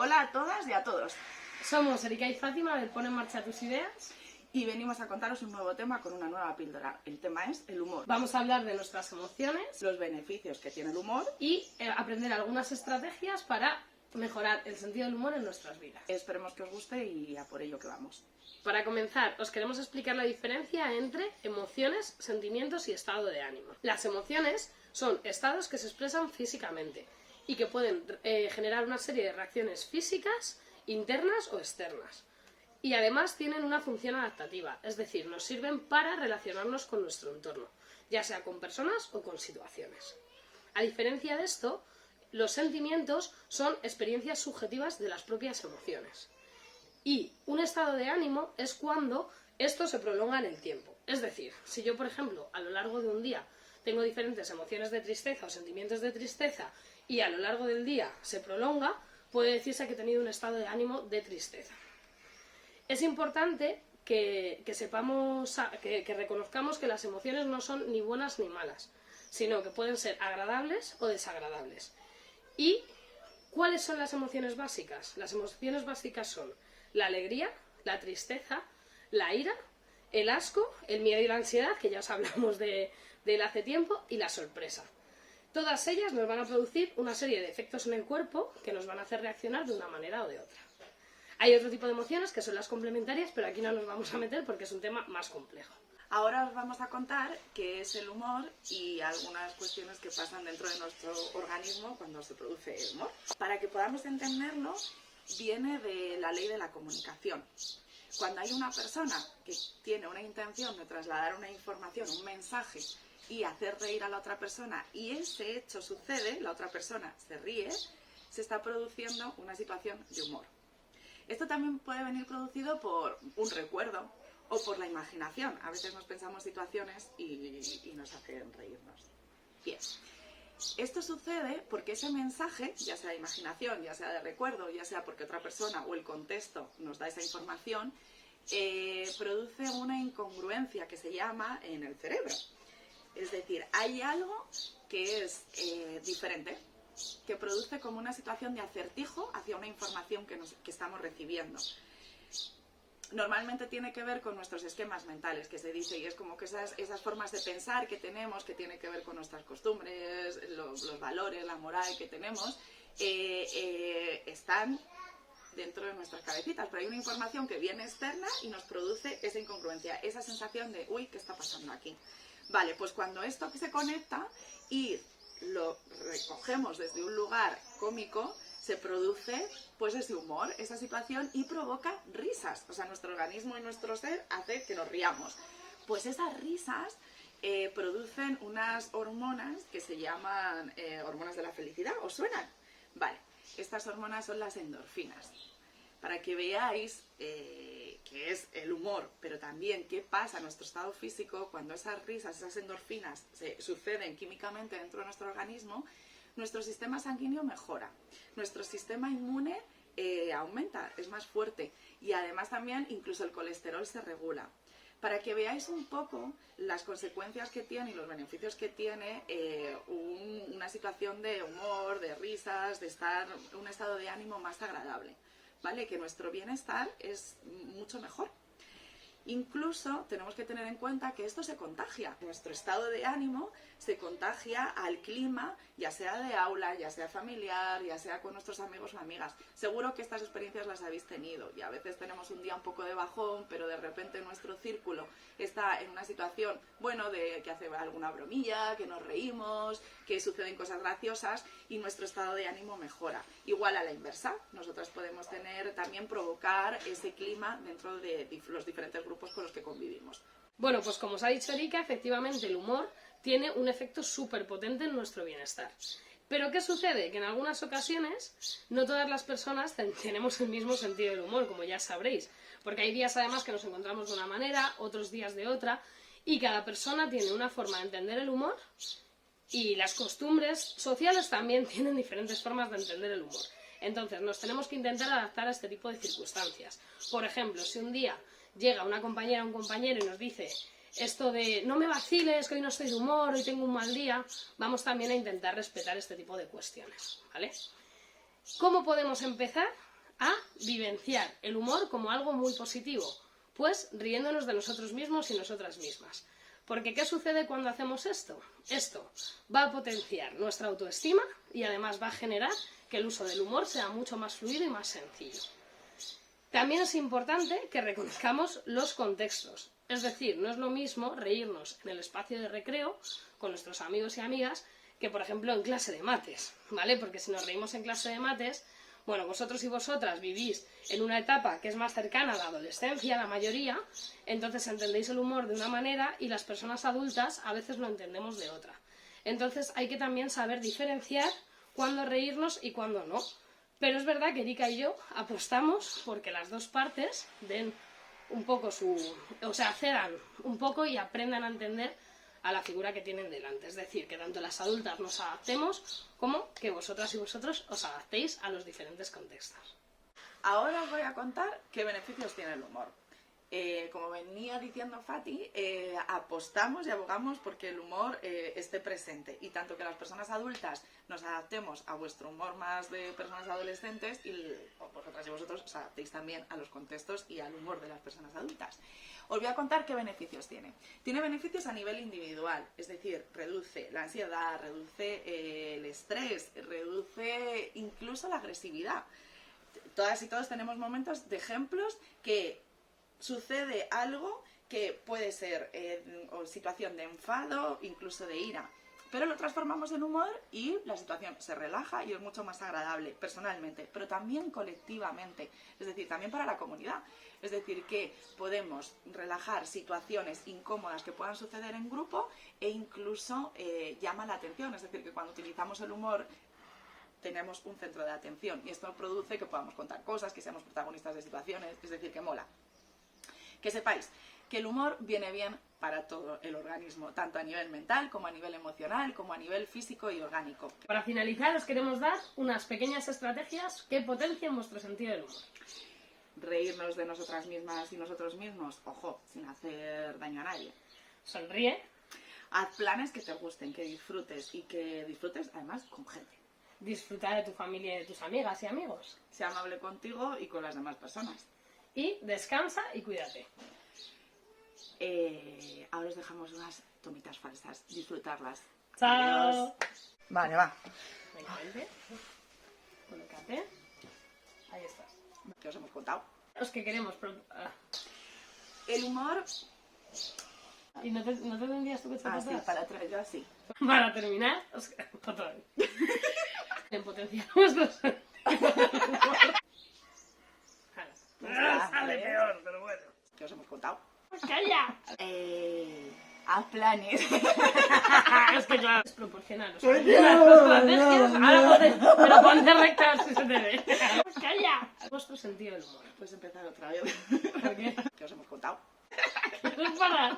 Hola a todas y a todos. Somos Erika y Fátima del Pon en Marcha Tus Ideas. Y venimos a contaros un nuevo tema con una nueva píldora. El tema es el humor. Vamos a hablar de nuestras emociones, los beneficios que tiene el humor y aprender algunas estrategias para mejorar el sentido del humor en nuestras vidas. Esperemos que os guste y a por ello que vamos. Para comenzar, os queremos explicar la diferencia entre emociones, sentimientos y estado de ánimo. Las emociones son estados que se expresan físicamente y que pueden generar una serie de reacciones físicas, internas o externas. Y además tienen una función adaptativa, es decir, nos sirven para relacionarnos con nuestro entorno, ya sea con personas o con situaciones. A diferencia de esto, los sentimientos son experiencias subjetivas de las propias emociones. Y un estado de ánimo es cuando esto se prolonga en el tiempo. Es decir, si yo, por ejemplo, a lo largo de un día tengo diferentes emociones de tristeza o sentimientos de tristeza y a lo largo del día se prolonga, puede decirse que he tenido un estado de ánimo de tristeza. Es importante que sepamos, que reconozcamos que las emociones no son ni buenas ni malas, sino que pueden ser agradables o desagradables. ¿Y cuáles son las emociones básicas? Las emociones básicas son la alegría, la tristeza, la ira, el asco, el miedo y la ansiedad, que ya os hablamos de él hace tiempo, y la sorpresa. Todas ellas nos van a producir una serie de efectos en el cuerpo que nos van a hacer reaccionar de una manera o de otra. Hay otro tipo de emociones que son las complementarias, pero aquí no nos vamos a meter porque es un tema más complejo. Ahora os vamos a contar qué es el humor y algunas cuestiones que pasan dentro de nuestro organismo cuando se produce el humor. Para que podamos entenderlo, viene de la ley de la comunicación. Cuando hay una persona que tiene una intención de trasladar una información, un mensaje, y hacer reír a la otra persona, y ese hecho sucede, la otra persona se ríe, se está produciendo una situación de humor. Esto también puede venir producido por un recuerdo o por la imaginación. A veces nos pensamos situaciones y nos hacen reírnos. Bien, esto sucede porque ese mensaje, ya sea de imaginación, ya sea de recuerdo, ya sea porque otra persona o el contexto nos da esa información, produce una incongruencia que se llama en el cerebro. Es decir, hay algo que es diferente, que produce como una situación de acertijo hacia una información que estamos recibiendo. Normalmente tiene que ver con nuestros esquemas mentales, que se dice, y es como que esas formas de pensar que tenemos, que tiene que ver con nuestras costumbres, los valores, la moral que tenemos, están dentro de nuestras cabecitas, pero hay una información que viene externa y nos produce esa incongruencia, esa sensación de, uy, ¿qué está pasando aquí? Vale, pues cuando esto se conecta y lo recogemos desde un lugar cómico, se produce pues ese humor, esa situación, y provoca risas. O sea, nuestro organismo y nuestro ser hace que nos riamos. Pues esas risas producen unas hormonas que se llaman hormonas de la felicidad. ¿Os suenan? Vale, estas hormonas son las endorfinas. Para que veáis qué es el humor, pero también qué pasa en nuestro estado físico cuando esas risas, esas endorfinas suceden químicamente dentro de nuestro organismo, nuestro sistema sanguíneo mejora, nuestro sistema inmune aumenta, es más fuerte, y además también incluso el colesterol se regula. Para que veáis un poco las consecuencias que tiene y los beneficios que tiene una situación de humor, de risas, de estar en un estado de ánimo más agradable. ¿Vale? Que nuestro bienestar es mucho mejor. Incluso tenemos que tener en cuenta que esto se contagia. Nuestro estado de ánimo se contagia al clima, ya sea de aula, ya sea familiar, ya sea con nuestros amigos o amigas. Seguro que estas experiencias las habéis tenido y a veces tenemos un día un poco de bajón, pero de repente nuestro círculo está en una situación, bueno, de que hace alguna bromilla, que nos reímos, que suceden cosas graciosas y nuestro estado de ánimo mejora. Igual a la inversa, nosotras podemos también provocar ese clima dentro de los diferentes grupos con los que convivimos. Bueno, pues como os ha dicho Erika, efectivamente el humor tiene un efecto súper potente en nuestro bienestar. Pero ¿qué sucede? Que en algunas ocasiones no todas las personas tenemos el mismo sentido del humor, como ya sabréis. Porque hay días además que nos encontramos de una manera, otros días de otra, y cada persona tiene una forma de entender el humor y las costumbres sociales también tienen diferentes formas de entender el humor. Entonces nos tenemos que intentar adaptar a este tipo de circunstancias. Por ejemplo, si un día llega una compañera o un compañero y nos dice esto de no me vaciles, que hoy no estoy de humor, hoy tengo un mal día, vamos también a intentar respetar este tipo de cuestiones, ¿vale? ¿Cómo podemos empezar a vivenciar el humor como algo muy positivo, pues riéndonos de nosotros mismos y nosotras mismas. Porque ¿qué sucede cuando hacemos esto? Esto va a potenciar nuestra autoestima y además va a generar que el uso del humor sea mucho más fluido y más sencillo. También es importante que reconozcamos los contextos. Es decir, no es lo mismo reírnos en el espacio de recreo con nuestros amigos y amigas que, por ejemplo, en clase de mates, ¿vale? Porque si nos reímos en clase de mates, bueno, vosotros y vosotras vivís en una etapa que es más cercana a la adolescencia, la mayoría, entonces entendéis el humor de una manera y las personas adultas a veces lo entendemos de otra. Entonces hay que también saber diferenciar cuándo reírnos y cuándo no. Pero es verdad que Erika y yo apostamos porque las dos partes den un poco cedan un poco y aprendan a entender a la figura que tienen delante. Es decir, que tanto las adultas nos adaptemos como que vosotras y vosotros os adaptéis a los diferentes contextos. Ahora os voy a contar qué beneficios tiene el humor. Como venía diciendo Fati, apostamos y abogamos porque el humor esté presente, y tanto que las personas adultas nos adaptemos a vuestro humor más de personas adolescentes y vosotras y vosotros os adaptéis también a los contextos y al humor de las personas adultas. Os voy a contar qué beneficios tiene. Tiene beneficios a nivel individual, es decir, reduce la ansiedad, reduce el estrés, reduce incluso la agresividad. Todas y todos tenemos momentos de ejemplos que sucede algo que puede ser o situación de enfado, incluso de ira, pero lo transformamos en humor y la situación se relaja y es mucho más agradable personalmente, pero también colectivamente, es decir, también para la comunidad. Es decir, que podemos relajar situaciones incómodas que puedan suceder en grupo e incluso llama la atención, es decir, que cuando utilizamos el humor tenemos un centro de atención y esto produce que podamos contar cosas, que seamos protagonistas de situaciones, es decir, que mola. Que sepáis que el humor viene bien para todo el organismo, tanto a nivel mental como a nivel emocional, como a nivel físico y orgánico. Para finalizar, os queremos dar unas pequeñas estrategias que potencien vuestro sentido del humor. Reírnos de nosotras mismas y nosotros mismos, ojo, sin hacer daño a nadie. Sonríe. Haz planes que te gusten, que disfrutes y que disfrutes además con gente. Disfruta de tu familia y de tus amigas y amigos. Sea amable contigo y con las demás personas. Y descansa y cuídate. Ahora os dejamos unas tomitas falsas. Disfrutarlas. ¡Chao! Adiós. Vale, va. Venga, vente. Colócate. Ahí estás. ¿Qué os hemos contado? Los que queremos... El humor... ¿Y no te tendrías tú que echar sí, atrás? para atrás, yo así. Para terminar, otra vez. En potenciar vuestro sentido del humor. Sale peor, pero bueno. ¿Qué os hemos contado? ¡Calla! Haz planes. Es que claro, es proporcional. O sea, las estrategias, ahora pero ponte recta si se te ve. ¡Calla! Vuestro sentido del humor. Puedes empezar otra vez. ¿Por qué? ¿Qué os hemos contado? ¿Quieres parar?